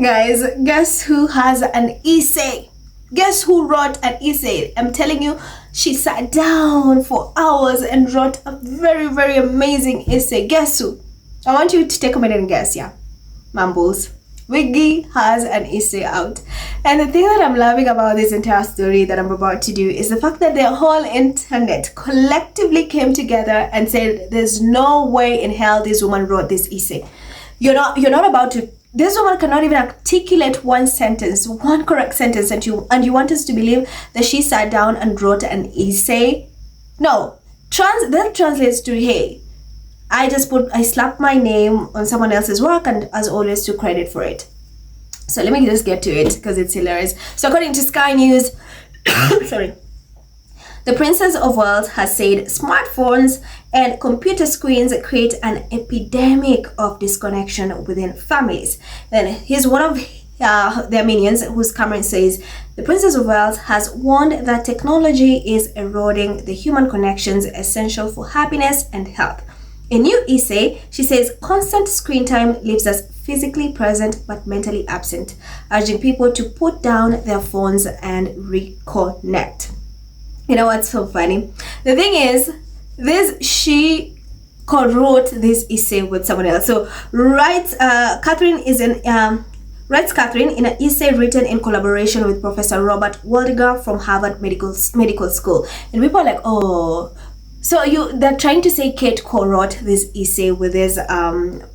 Guys, guess who has an essay? Guess who wrote an essay? I'm telling you, she sat down for hours and wrote a very, very amazing essay. Guess who? I want you to take a minute and guess, yeah. Mumbles. Wiggy has an essay out. And the thing that I'm loving about this entire story that I'm about to do is the fact that the whole internet collectively came together and said, there's no way in hell this woman wrote this essay. You're not about to. This woman cannot even articulate one sentence, one correct sentence, and you want us to believe that she sat down and wrote an essay? No. That translates to, hey, I slapped my name on someone else's work and as always took credit for it. So let me just get to it because it's hilarious. So according to Sky News, sorry, the Princess of Wales has said smartphones and computer screens create an epidemic of disconnection within families. Then here's one of their minions, whose Cameron says, the Princess of Wales has warned that technology is eroding the human connections essential for happiness and health. A new essay, she says, constant screen time leaves us physically present but mentally absent, urging people to put down their phones and reconnect. You know what's so funny? The thing is, she co-wrote this essay with someone else. So writes Catherine in an essay written in collaboration with Professor Robert Waldiger from Harvard Medical School. And people are like, oh, so they're trying to say Kate co-wrote this essay with this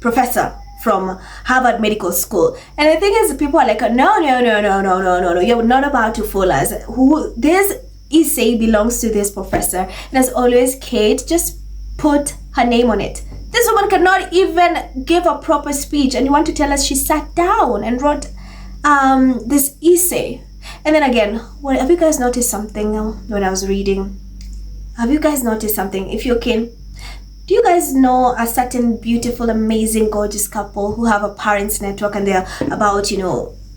professor from Harvard Medical School. And the thing is, people are like, no, you're not about to fool us. This essay belongs to this professor, and as always, Kate just put her name on it. This woman cannot even give a proper speech, and you want to tell us she sat down and wrote this essay. And then again, have you guys noticed something when I was reading? Have you guys noticed something? If you're keen, do you guys know a certain beautiful, amazing, gorgeous couple who have a parents network and they're about,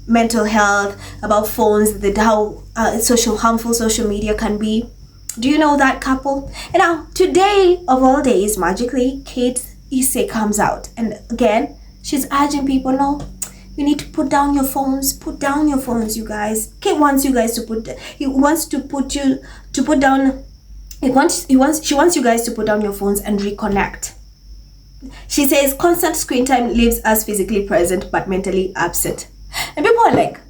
mental health, about phones, how harmful social media can be? Do you know that couple? And now, today of all days, magically, Kate's essay comes out. And again, she's urging people, no, you need to put down your phones. Put down your phones, you guys. Kate wants you guys she wants you guys to put down your phones and reconnect. She says constant screen time leaves us physically present but mentally absent. And people are like,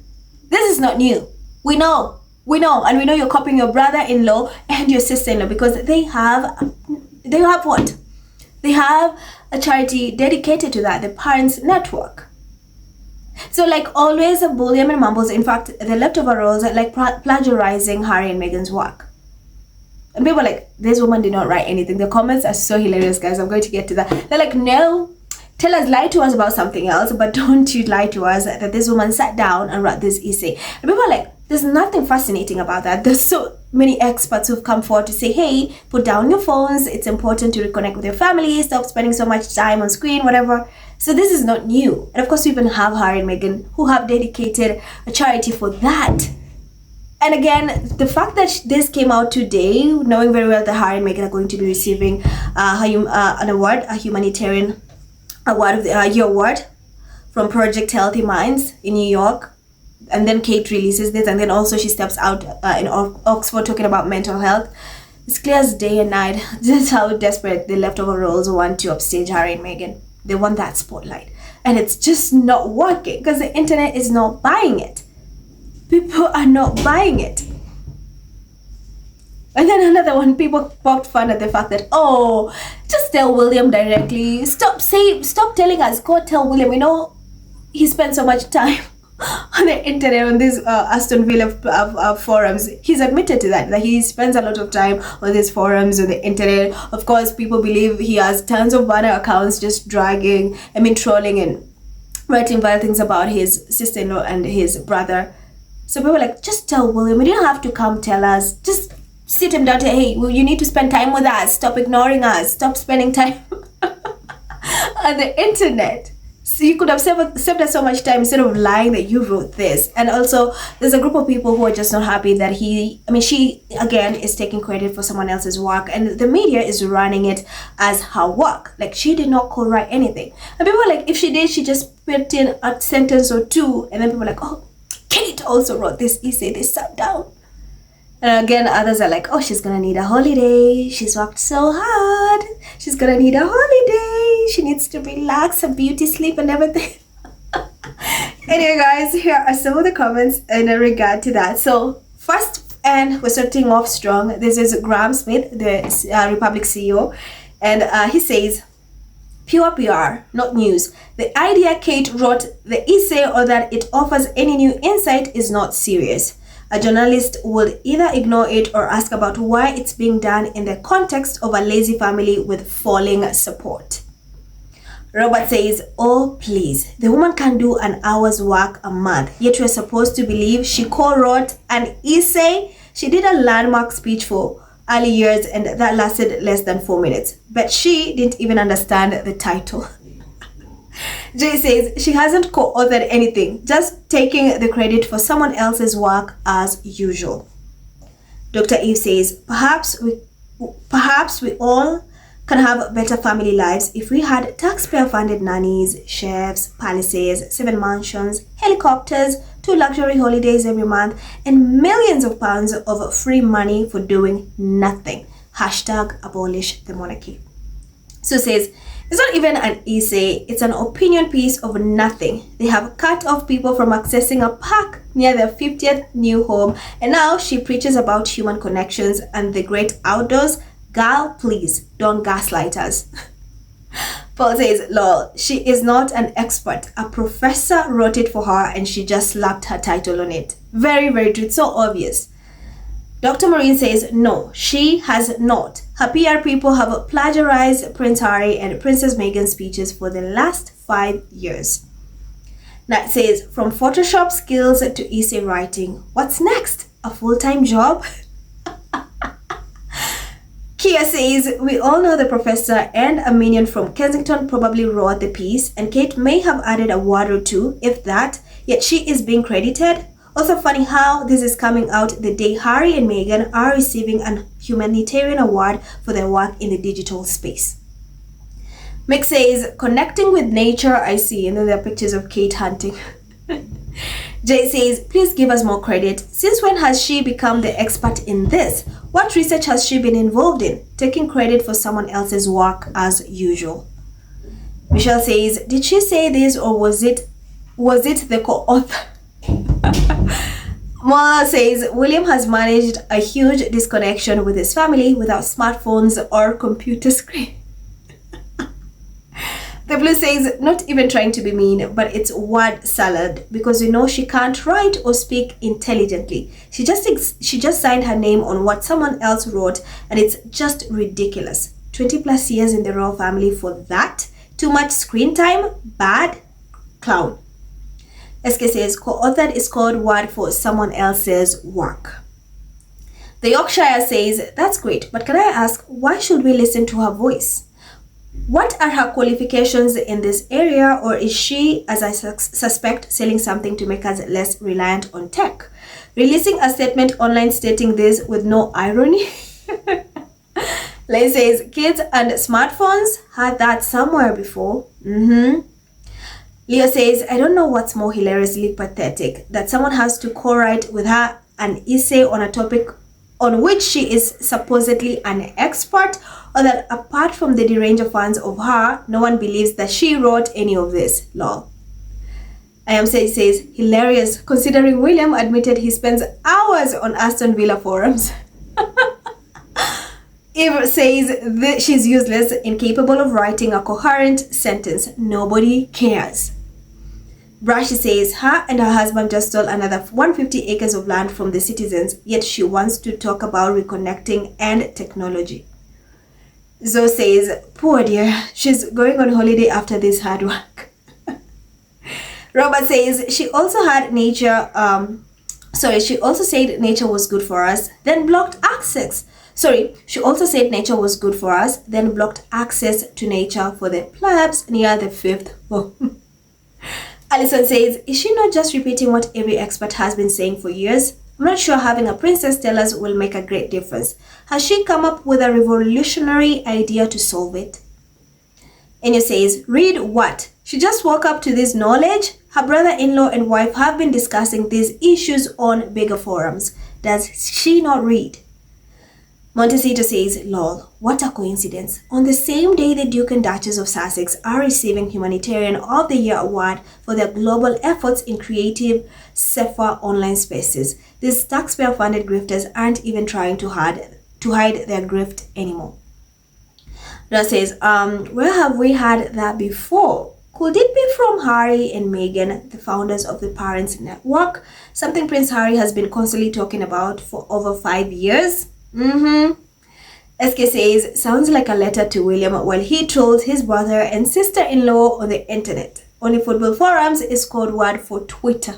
this is not new. We know, and we know you're copying your brother-in-law and your sister-in-law because they have what? They have a charity dedicated to that, the Parents Network. So like always, bullion and mumbles. In fact, the leftover roles are like plagiarizing Harry and Meghan's work. And people are like, this woman did not write anything. The comments are so hilarious, guys. I'm going to get to that. They're like, no, lie to us about something else, but don't you lie to us that this woman sat down and wrote this essay. And people are like, there's nothing fascinating about that. There's so many experts who've come forward to say, hey, put down your phones. It's important to reconnect with your family. Stop spending so much time on screen, whatever. So this is not new. And of course, we even have Harry and Meghan who have dedicated a charity for that. And again, the fact that this came out today, knowing very well that Harry and Meghan are going to be receiving an award, a humanitarian award of the year award from Project Healthy Minds in New York. And then Kate releases this, and then also she steps out in Oxford talking about mental health. It's clear as day and night just how desperate the leftover roles want to upstage Harry and Meghan. They want that spotlight. And it's just not working because the internet is not buying it. People are not buying it. And then another one, people poked fun at the fact that, oh, just tell William directly. Stop telling us. Go tell William. We know he spent so much time on the internet, on these Aston Villa forums. He's admitted to that he spends a lot of time on these forums, on the internet. Of course, people believe he has tons of banner accounts just trolling and writing vile things about his sister-in-law and his brother. So people are like, just tell William. You don't have to come tell us. Just sit him down to, hey, well, you need to spend time with us. Stop ignoring us. Stop spending time on the internet. So you could have saved us so much time instead of lying that you wrote this. And also, there's a group of people who are just not happy that she again is taking credit for someone else's work, and the media is running it as her work. Like, she did not co-write anything. And people are like, if she did, she just put in a sentence or two. And then people are like, oh, Kate also wrote this essay. They sat down. And again, others are like, oh, she's gonna need a holiday. She's worked so hard. She's gonna need a holiday. She needs to relax, her beauty sleep and everything. Anyway, guys, here are some of the comments in regard to that. So first, and we're starting off strong. This is Graham Smith, the Republic CEO. And he says, pure PR, not news. The idea Kate wrote the essay or that it offers any new insight is not serious. A journalist would either ignore it or ask about why it's being done in the context of a lazy family with falling support. Robert says, oh please, the woman can do an hour's work a month, yet we're supposed to believe she co-wrote an essay? She did a landmark speech for early years and that lasted less than 4 minutes, but she didn't even understand the title. Jay says she hasn't co-authored anything, just taking the credit for someone else's work as usual. Dr. Eve says, perhaps we all can have better family lives if we had taxpayer-funded nannies, chefs, palaces, 7 mansions, helicopters, 2 luxury holidays every month, and millions of pounds of free money for doing nothing. Hashtag abolish the monarchy. So says, it's not even an essay, it's an opinion piece of nothing. They have cut off people from accessing a park near their 50th new home, and now she preaches about human connections and the great outdoors. Girl, please, don't gaslight us. Paul says, lol, she is not an expert. A professor wrote it for her and she just slapped her title on it. Very, very true. It's so obvious. Dr. Maureen says, no, she has not. Her PR people have plagiarized Prince Harry and Princess Meghan's speeches for the last 5 years. Nat says, from Photoshop skills to essay writing, what's next? A full-time job? Kia says, we all know the professor and a minion from Kensington probably wrote the piece, and Kate may have added a word or two, if that, yet she is being credited. Also funny how this is coming out the day Harry and Meghan are receiving an humanitarian award for their work in the digital space. Mick says, connecting with nature, I see. And then there are pictures of Kate hunting. Jay says, please give us more credit. Since when has she become the expert in this? What research has she been involved in? Taking credit for someone else's work as usual. Michelle says, did she say this or was it the co-author? Mola says, William has managed a huge disconnection with his family without smartphones or computer screen. The Blue says, not even trying to be mean, but it's word salad because you know she can't write or speak intelligently. She just signed her name on what someone else wrote, and it's just ridiculous. 20 plus years in the royal family for that? Too much screen time? Bad? Clown. SK says, co-authored is code word for someone else's work. The Yorkshire says, that's great, but can I ask, why should we listen to her voice? What are her qualifications in this area, or is she, as I suspect, selling something to make us less reliant on tech? Releasing a statement online stating this with no irony? Lane says, kids and smartphones, had that somewhere before. Leo says, I don't know what's more hilariously pathetic, that someone has to co-write with her an essay on a topic on which she is supposedly an expert, or that apart from the deranged fans of her, no one believes that she wrote any of this. Lol. I am says hilarious considering William admitted he spends hours on Aston Villa forums. Eve says she's useless, incapable of writing a coherent sentence. Nobody cares. Brashy says her and her husband just stole another 150 acres of land from the citizens, yet she wants to talk about reconnecting and technology. Zoe says, poor dear, she's going on holiday after this hard work. Robert says she also said nature was good for us, then blocked access. She also said nature was good for us, then blocked access to nature for the plebs near the 5th. Alison says, is she not just repeating what every expert has been saying for years? I'm not sure having a princess tell us will make a great difference. Has she come up with a revolutionary idea to solve it? Enya says, read what? She just woke up to this knowledge? Her brother-in-law and wife have been discussing these issues on bigger forums. Does she not read? Montecito says, lol, what a coincidence. On the same day the Duke and Duchess of Sussex are receiving Humanitarian of the Year award for their global efforts in creative, safer online spaces. These taxpayer-funded grifters aren't even trying to hide their grift anymore. That says, where have we had that before? Could it be from Harry and Meghan, the founders of the Parents Network? Something Prince Harry has been constantly talking about for over 5 years? SK says, sounds like a letter to William while he trolls his brother and sister-in-law on the internet. Only football forums is code word for Twitter.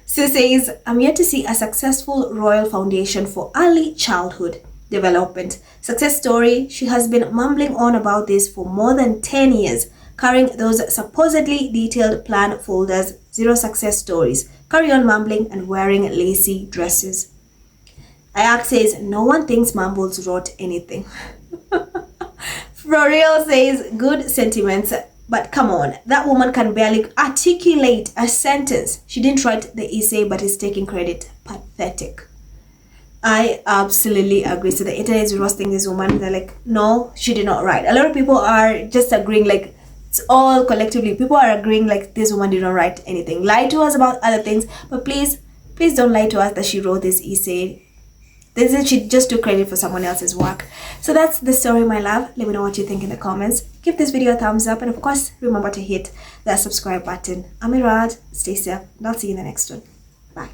Sue says, I'm yet to see a successful royal foundation for early childhood development. Success story, she has been mumbling on about this for more than 10 years, carrying those supposedly detailed plan folders, zero success stories, carry on mumbling and wearing lacy dresses. Ayak says, no one thinks Mumbles wrote anything. Floriel says, good sentiments, but come on, that woman can barely articulate a sentence. She didn't write the essay, but is taking credit. Pathetic. I absolutely agree. So the internet is roasting this woman. They're like, no, she did not write. A lot of people are just agreeing, like, it's all collectively. People are agreeing like this woman did not write anything. Lie to us about other things, but please don't lie to us that she wrote this essay. She just took credit for someone else's work. So that's the story, my love. Let me know what you think in the comments. Give this video a thumbs up, and of course, remember to hit that subscribe button. I'm Irad. Stay safe, and I'll see you in the next one. Bye.